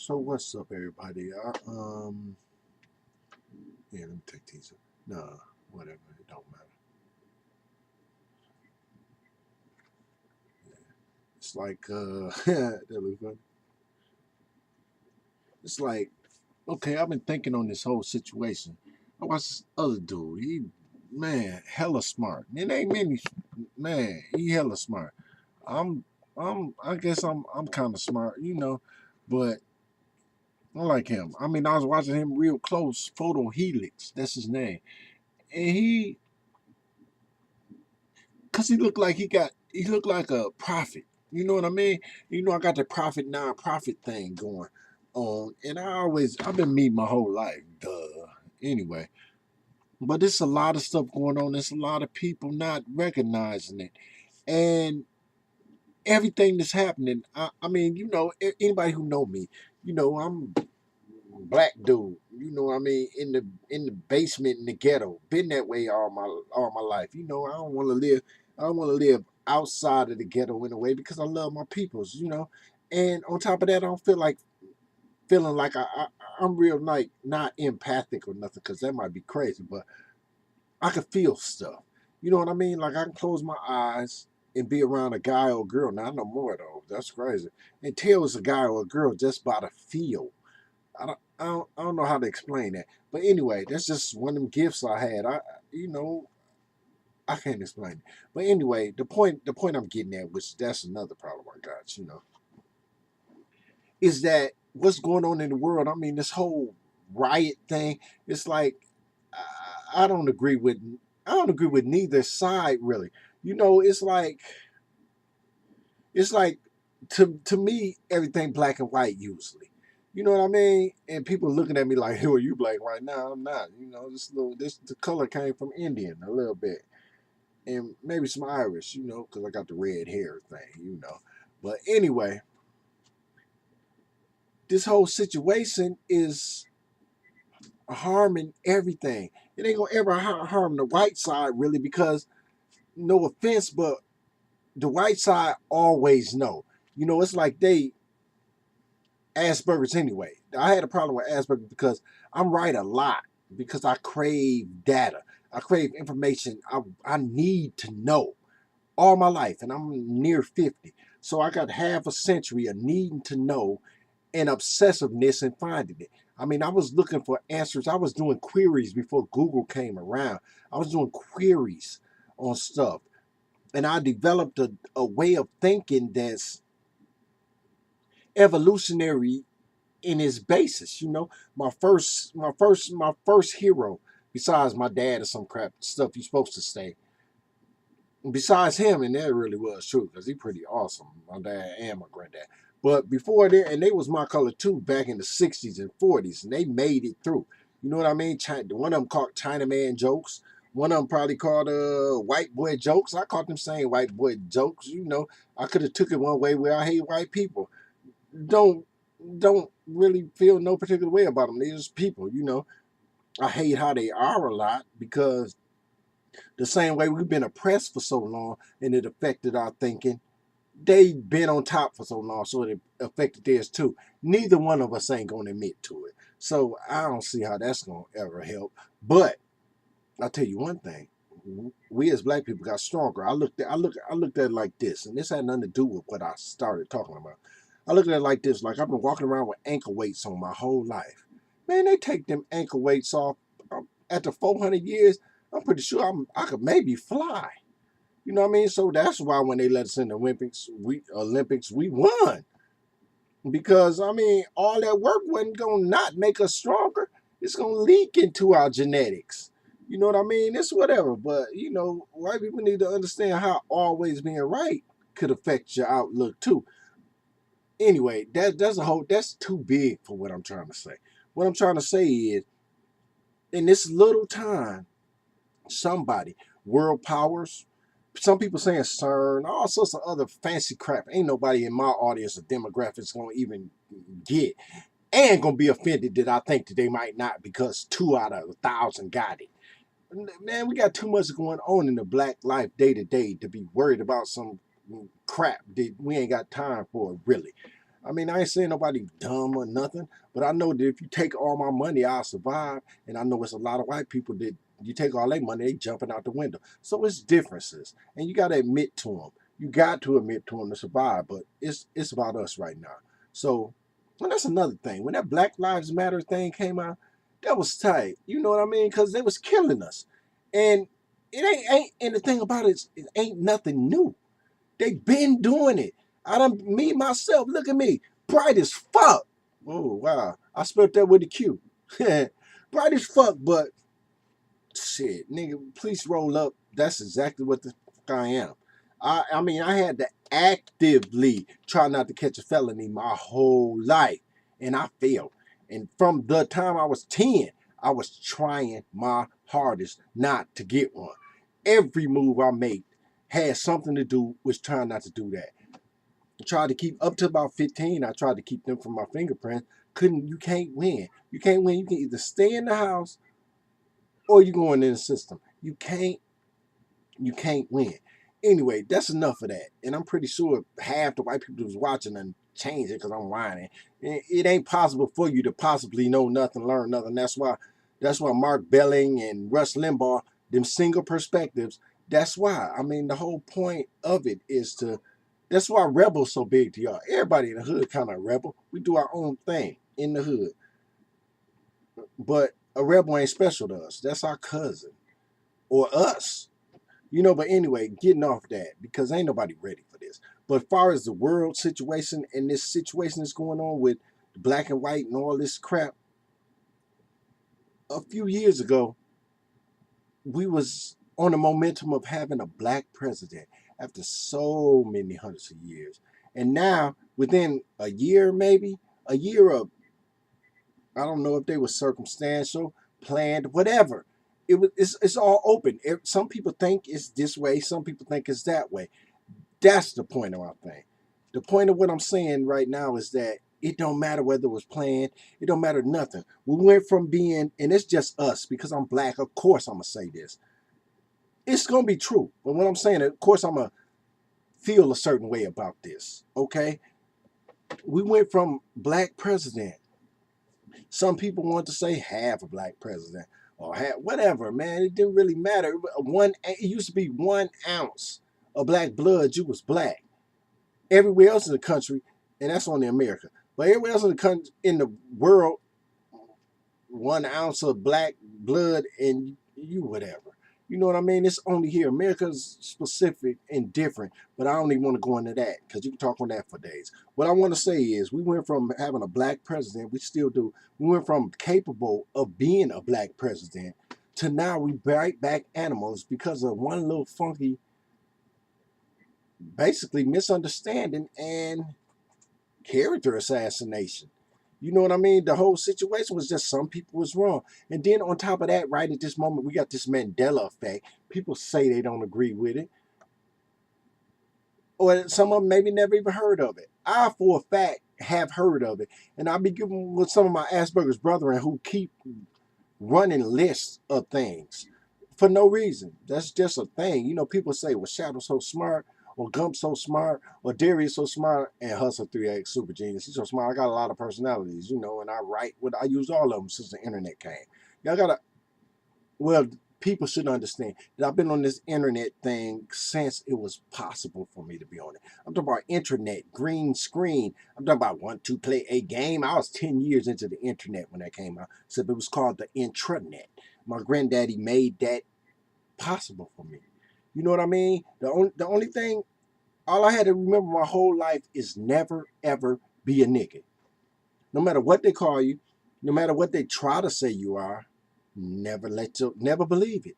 So what's up, everybody? Yeah, let me take these. No, whatever. It don't matter. It's like that was fun. It's like okay. I've been thinking on this whole situation. I watched this other dude. Man, hella smart. It ain't many. Man, he hella smart. I'm, I guess I'm kind of smart, but I like him. I mean, I was watching him real close. Photo Helix, that's his name, and cause he looked like a prophet. You know what I mean? I got the prophet non-profit thing going on, and I've been me my whole life. Duh. Anyway, but there's a lot of stuff going on. There's a lot of people not recognizing it, and everything that's happening. I mean, anybody who know me, I'm black dude. You know what I mean? In the basement in the ghetto. Been that way all my life. I don't want to live. I don't want to live outside of the ghetto in a way because I love my peoples. And on top of that, I don't feeling like I'm real like not empathic or nothing because that might be crazy, but I can feel stuff. You know what I mean? Like I can close my eyes and be around a guy or a girl. Now I know more though. That's crazy. And tell it's a guy or a girl just by the feel. I don't know how to explain that. But anyway, that's just one of them gifts I had. You know, I can't explain it. But anyway, the point I'm getting at, which that's another problem I got, is that what's going on in the world. I mean, this whole riot thing, it's like I don't agree with I don't agree with neither side really. It's like to me everything black and white usually. You know what I mean? And people looking at me like, "Who are you black right now?" I'm not. This the color came from Indian a little bit, and maybe some Irish. Because I got the red hair thing. But anyway, this whole situation is harming everything. It ain't gonna ever harm the white side really because no offense, but the white side always know. It's like they Asperger's anyway. I had a problem with Asperger's because I'm right a lot because I crave data. I crave information. I need to know all my life, and I'm near 50. So I got half a century of needing to know and obsessiveness and finding it. I mean, I was looking for answers. I was doing queries before Google came around. I was doing queries on stuff. And I developed a way of thinking that's evolutionary in his basis. My first hero, besides my dad or some crap stuff you're supposed to say. Besides him, and that really was true because he pretty awesome. My dad and my granddad. But before that, and they was my color too back in the 60s and 40s, and they made it through. You know what I mean? One of them called Chinaman jokes. One of them probably called white boy jokes. I caught them saying white boy jokes. I could have took it one way where I hate white people. Don't don't really feel no particular way about them. They're just people. I hate how they are a lot because the same way we've been oppressed for so long and it affected our thinking, they've been on top for so long, so it affected theirs too. Neither one of us ain't gonna admit to it. So I don't see how that's gonna ever help. But I'll tell you one thing. We as black people got stronger. I looked at it like this, and this had nothing to do with what I started talking about. I looked at it like this, like I've been walking around with ankle weights on my whole life. Man, they take them ankle weights off after 400 years. I'm pretty sure I could maybe fly. You know what I mean? So that's why when they let us in the Olympics, we won. Because I mean, all that work wasn't gonna not make us stronger. It's gonna leak into our genetics. You know what I mean? It's whatever. But white people need to understand how always being right could affect your outlook too. Anyway, that's too big for what I'm trying to say. What I'm trying to say is in this little time, somebody, world powers, some people saying CERN, all sorts of other fancy crap. Ain't nobody in my audience or demographics gonna even get and gonna be offended that I think that they might not because 2 out of 1,000 got it. Man, we got too much going on in the black life day to day to be worried about some crap that we ain't got time for really. I mean, I ain't saying nobody dumb or nothing, but I know that if you take all my money, I'll survive. And I know it's a lot of white people that you take all their money, they jumping out the window. So it's differences, and you got to admit to them. You got to admit to them to survive. But it's about us right now. So, and that's another thing. When that Black Lives Matter thing came out, that was tight. You know what I mean? Because they was killing us, and it ain't. And the thing about it is, it ain't nothing new. They been doing it. I done, me myself, look at me, bright as fuck. Oh wow, I spelled that with a Q. Bright as fuck, but shit, nigga, please roll up. That's exactly what the fuck I am. I mean, I had to actively try not to catch a felony my whole life, and I failed. And from the time I was 10, I was trying my hardest not to get one. Every move I made had something to do with trying not to do that. I tried to keep up to about 15. I tried to keep them from my fingerprints. Couldn't. You can't win. You can't win. You can either stay in the house or you going in the system. You can't win. Anyway, that's enough of that. And I'm pretty sure half the white people who's watching and change it because I'm whining. It ain't possible for you to possibly know nothing, learn nothing. That's why Mark Belling and Rush Limbaugh, them single perspectives. That's why. I mean, the whole point of it is to. That's why Rebel's so big to y'all. Everybody in the hood kind of rebel. We do our own thing in the hood. But a rebel ain't special to us. That's our cousin or us. But anyway, getting off that because ain't nobody ready for this. But as far as the world situation and this situation that's going on with black and white and all this crap, a few years ago, we was on the momentum of having a black president after so many hundreds of years. And now, within a year, maybe, a year of, I don't know if they were circumstantial, planned, whatever. It's all open. Some people think it's this way, some people think it's that way. That's the point of my thing. The point of what I'm saying right now is that it don't matter whether it was planned. It don't matter nothing. We went from being, and it's just us because I'm black. Of course, I'm gonna say this. It's gonna be true. But what I'm saying, of course, I'm gonna feel a certain way about this. Okay, we went from black president. Some people want to say half a black president or half, whatever. Man, it didn't really matter. It used to be 1 ounce of black blood. You was black. Everywhere else in the country, and that's only America, but everywhere else in the country, in the world, 1 ounce of black blood and you whatever. You know what I mean? It's only here. America's specific and different, but I don't even want to go into that because you can talk on that for days. What I want to say is we went from having a black president, we still do. We went from capable of being a black president to now we bite back animals because of one little funky, basically misunderstanding and character assassination. You know what I mean? The whole situation was just some people was wrong. And then on top of that, right at this moment, we got this Mandela effect. People say they don't agree with it. Or some of them maybe never even heard of it. I, for a fact, have heard of it. And I'll be giving with some of my Asperger's brethren who keep running lists of things for no reason. That's just a thing. People say, well, Shadow's so smart, or Gump's so smart, or Darius so smart, and Hustle 3X super genius. He's so smart. I got a lot of personalities, and I write what I use all of them since the internet came. Y'all gotta, well, people should understand that I've been on this internet thing since it was possible for me to be on it. I'm talking about internet, green screen. I'm talking about 1, 2, play a game. I was 10 years into the internet when that came out. So it was called the intranet. My granddaddy made that possible for me. You know what I mean? The only thing, all I had to remember my whole life is never ever be a nigga. No matter what they call you, no matter what they try to say you are, never believe it.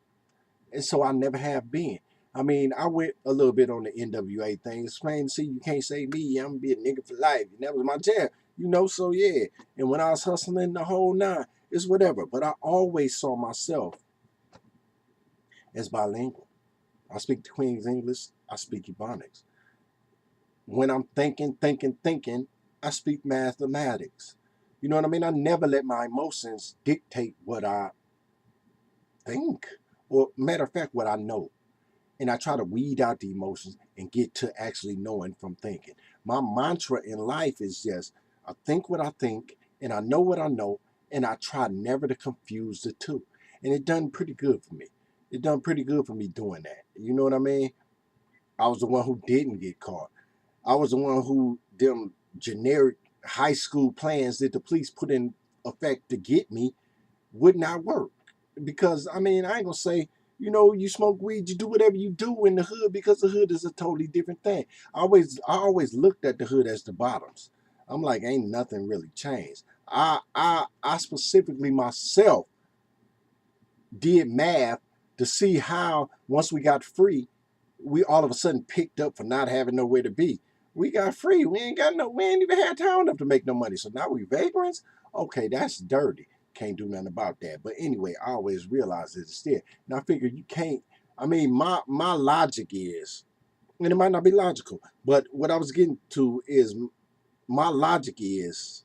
And so I never have been. I mean, I went a little bit on the NWA thing. It's plain to see you can't say me. I'm gonna be a nigga for life. And that was my jam. So yeah. And when I was hustling the whole nine, it's whatever. But I always saw myself as bilingual. I speak the Queen's English. I speak Ebonics. When I'm thinking, I speak mathematics. You know what I mean? I never let my emotions dictate what I think, or matter of fact, what I know. And I try to weed out the emotions and get to actually knowing from thinking. My mantra in life is just, I think what I think, and I know what I know, and I try never to confuse the two. And it done pretty good for me. It done pretty good for me doing that. You know what I mean? I was the one who didn't get caught. I was the one who them generic high school plans that the police put in effect to get me would not work. Because I mean, I ain't gonna say, you smoke weed, you do whatever you do in the hood, because the hood is a totally different thing. I always looked at the hood as the bottoms. I'm like, ain't nothing really changed. I specifically myself did math to see how once we got free, we all of a sudden picked up for not having nowhere to be. We got free. We ain't even had time enough to make no money. So now we vagrants? Okay, that's dirty. Can't do nothing about that. But anyway, I always realized that it's there. And I figure you can't, I mean, my logic is, and it might not be logical, but what I was getting to is my logic is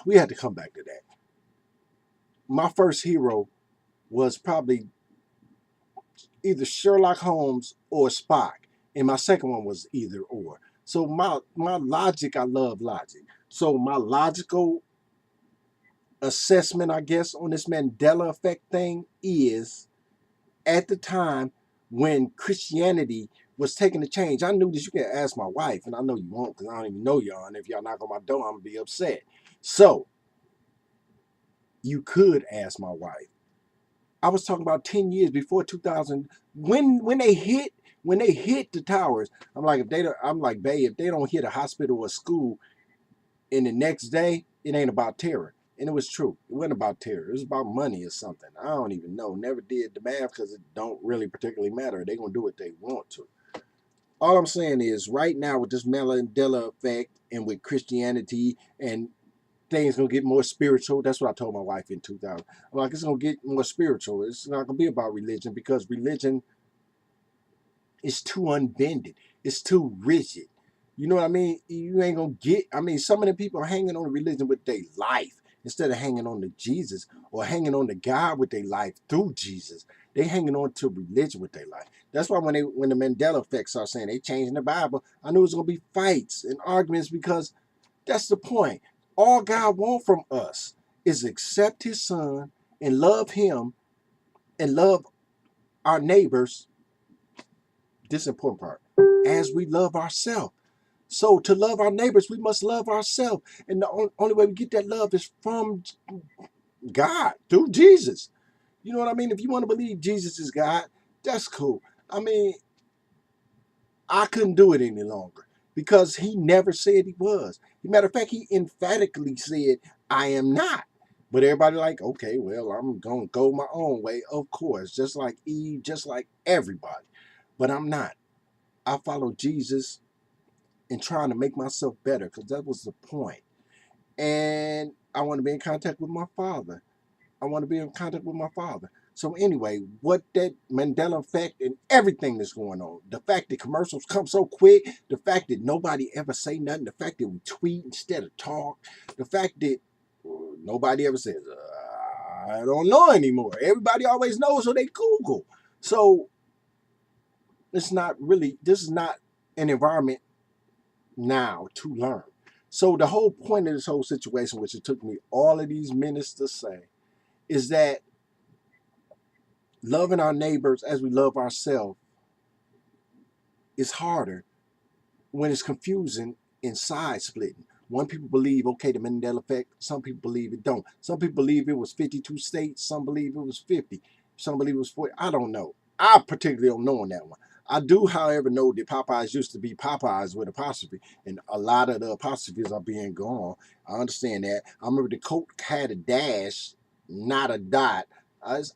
we had to come back to that. My first hero was probably either Sherlock Holmes or Spock, and my second one was either or. So my logic, I love logic. So my logical assessment, I guess, on this Mandela effect thing is, at the time when Christianity was taking a change, I knew this. You can ask my wife, and I know you won't because I don't even know y'all. And if y'all knock on my door, I'm gonna be upset. So you could ask my wife. I was talking about 10 years before 2000, when they hit the towers. I'm like, babe, if they don't hit a hospital or school in the next day, it ain't about terror. And it was true. It wasn't about terror. It was about money or something. I don't even know. Never did the math because it don't really particularly matter. They're gonna do what they want to. All I'm saying is, right now with this Mandela effect and with Christianity, and things gonna get more spiritual. That's what I told my wife in 2000. I'm like, it's gonna get more spiritual. It's not gonna be about religion, because religion is too unbended. It's too rigid. You know what I mean? You ain't gonna get. I mean, some of the people are hanging on religion with their life instead of hanging on to Jesus, or hanging on to God with their life through Jesus. They hanging on to religion with their life. That's why when the Mandela effect started saying they changing the Bible, I knew it was gonna be fights and arguments, because that's the point. All God wants from us is accept his son and love him and love our neighbors. This is the important part. As we love ourselves. So to love our neighbors, we must love ourselves. And the only way we get that love is from God, through Jesus. You know what I mean? If you want to believe Jesus is God, that's cool. I mean, I couldn't do it any longer, because he never said he was. Matter of fact, he emphatically said, I am not. But everybody like, okay, well, I'm going to go my own way, of course, just like Eve, just like everybody. But I'm not. I follow Jesus and trying to make myself better, because that was the point. And I want to be in contact with my Father. I want to be in contact with my Father. So anyway, what that Mandela effect and everything that's going on, the fact that commercials come so quick, the fact that nobody ever say nothing, the fact that we tweet instead of talk, the fact that nobody ever says, I don't know anymore. Everybody always knows, so they Google. So this is not an environment now to learn. So the whole point of this whole situation, which it took me all of these minutes to say, is that loving our neighbors as we love ourselves is harder when it's confusing and side splitting. One people believe, okay, the Mandela effect. Some people believe it don't. Some people believe it was 52 states. Some believe it was 50. Some believe it was 40. I don't know. I particularly don't know on that one. I do, however, know that Popeyes used to be Popeyes with apostrophe, and a lot of the apostrophes are being gone. I understand that. I remember the Coke had a dash, not a dot.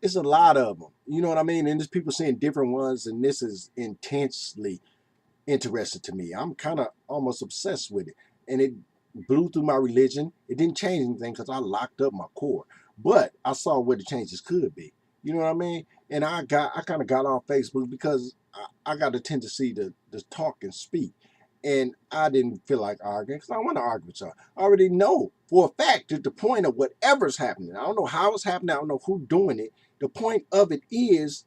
It's a lot of them. You know what I mean? And there's people saying different ones, and this is intensely interesting to me. I'm kind of almost obsessed with it. And it blew through my religion. It didn't change anything because I locked up my core. But I saw where the changes could be. You know what I mean? And I kind of got off Facebook because I got a tendency to talk and speak. And I didn't feel like arguing because I don't want to argue with y'all. I already know for a fact that the point of whatever's happening, I don't know how it's happening, I don't know who's doing it. The point of it is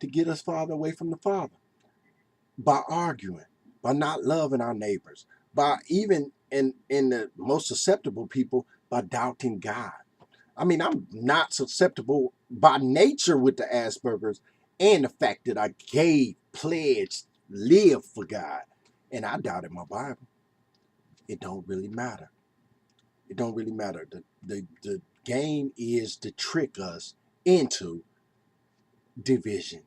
to get us farther away from the Father. by arguing, by not loving our neighbors, by even in the most susceptible people, by doubting God. I mean, I'm not susceptible by nature with the Asperger's and the fact that I gave, pledged, lived for God, and I doubted my Bible. It don't really matter. It don't really matter. The game is to trick us into division.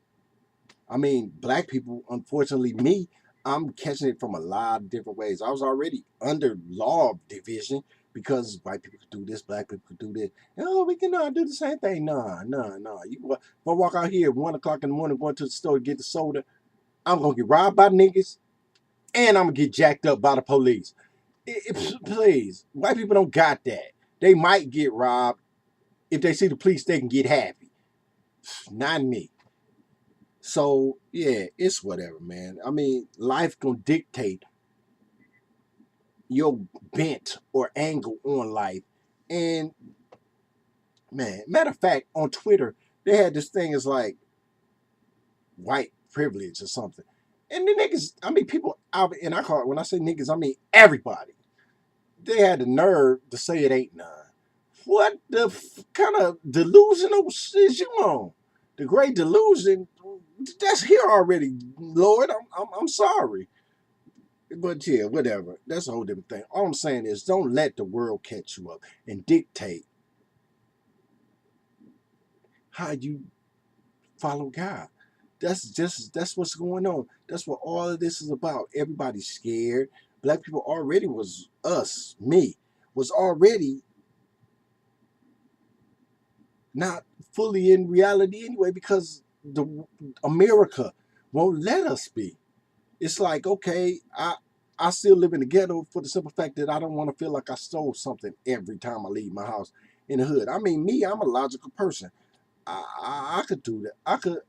I mean, black people, unfortunately, me, I'm catching it from a lot of different ways. I was already under law of division because white people could do this, black people could do this. Oh, we cannot do the same thing. Nah. If I walk out here at 1 o'clock in the morning going to the store to get the soda, I'm gonna get robbed by niggas and I'm gonna get jacked up by the police. Please, white people don't got that. They might get robbed. If they see the police, they can get happy. Not me. So yeah, it's whatever, man. I mean, life gonna dictate your bent or angle on life. And man, matter of fact, on Twitter, they had this thing as like white privilege or something. And the niggas, I mean, people out, and I call it, when I say niggas, I mean everybody. They had the nerve to say it ain't none. What the kind of delusional shit is you on? The great delusion, that's here already, Lord. I'm sorry. But yeah, whatever. That's a whole different thing. All I'm saying is don't let the world catch you up and dictate how you follow God. That's what's going on. That's what all of this is about. Everybody's scared. Black people already was us, me, was already not fully in reality anyway because the America won't let us be. It's like, okay, I still live in the ghetto for the simple fact that I don't want to feel like I stole something every time I leave my house in the hood. I mean, me, I'm a logical person. I could do that.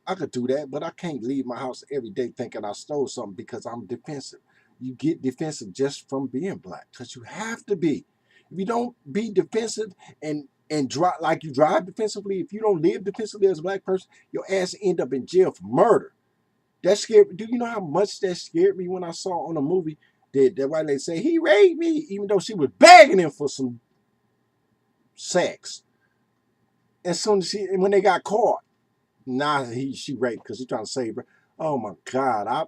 I could do that, but I can't leave my house every day thinking I stole something because I'm defensive. You get defensive just from being black because you have to be. If you don't be defensive and drive like you drive defensively, if you don't live defensively as a black person, your ass end up in jail for murder. That scared. Do you know how much that scared me when I saw on a movie that white lady say he raped me, even though she was begging him for some sex. As soon as when they got caught, she raped because he's trying to save her. Oh my God,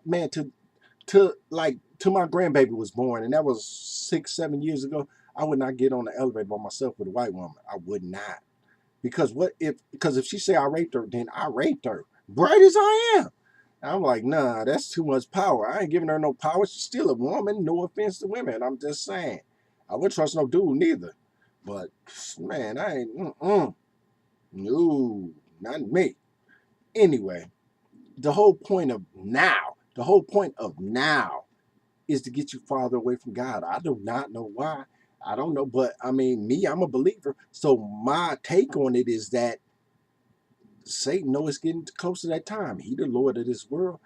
to my grandbaby was born, and that was 6, 7 years ago. I would not get on the elevator by myself with a white woman. I would not. Because if she say I raped her, then I raped her. Bright as I am. I'm like, nah, that's too much power. I ain't giving her no power. She's still a woman. No offense to women. I'm just saying. I wouldn't trust no dude neither. But man, I ain't no, not me. Anyway, the whole point of now is to get you farther away from God. I do not know why. I don't know, but I mean, me, I'm a believer. So my take on it is that Satan knows it's getting close to that time. He the Lord of this world,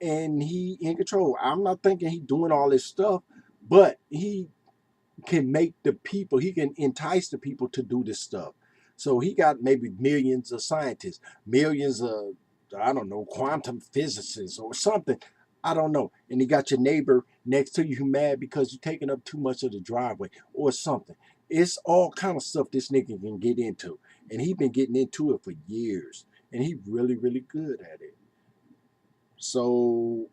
and he in control. I'm not thinking he doing all this stuff, but he can make the people, he can entice the people to do this stuff. So he got maybe millions of scientists, millions of, I don't know, quantum physicists or something. I don't know. And he got your neighbor next to you mad because you're taking up too much of the driveway or something. It's all kind of stuff this nigga can get into. And he been getting into it for years. And he really, really good at it. So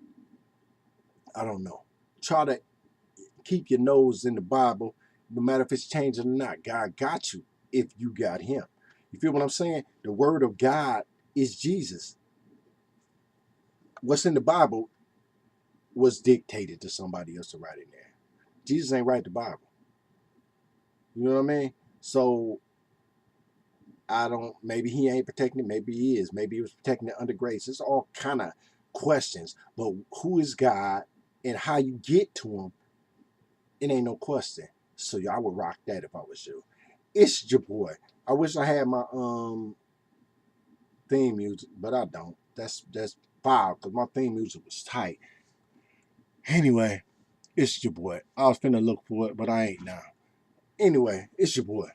I don't know. Try to keep your nose in the Bible, no matter if it's changing or not. God got you if you got him. You feel what I'm saying? The word of God is Jesus. What's in the Bible was dictated to somebody else to write in there. Jesus ain't write the Bible. You know what I mean? So I don't, maybe he ain't protecting it, maybe he is. Maybe he was protecting it under grace. It's all kind of questions. But who is God and how you get to him, it ain't no question. So I would rock that if I was you. It's your boy. I wish I had my theme music, but I don't. That's foul because my theme music was tight. Anyway, it's your boy. I was finna look for it, but I ain't now. Anyway, it's your boy.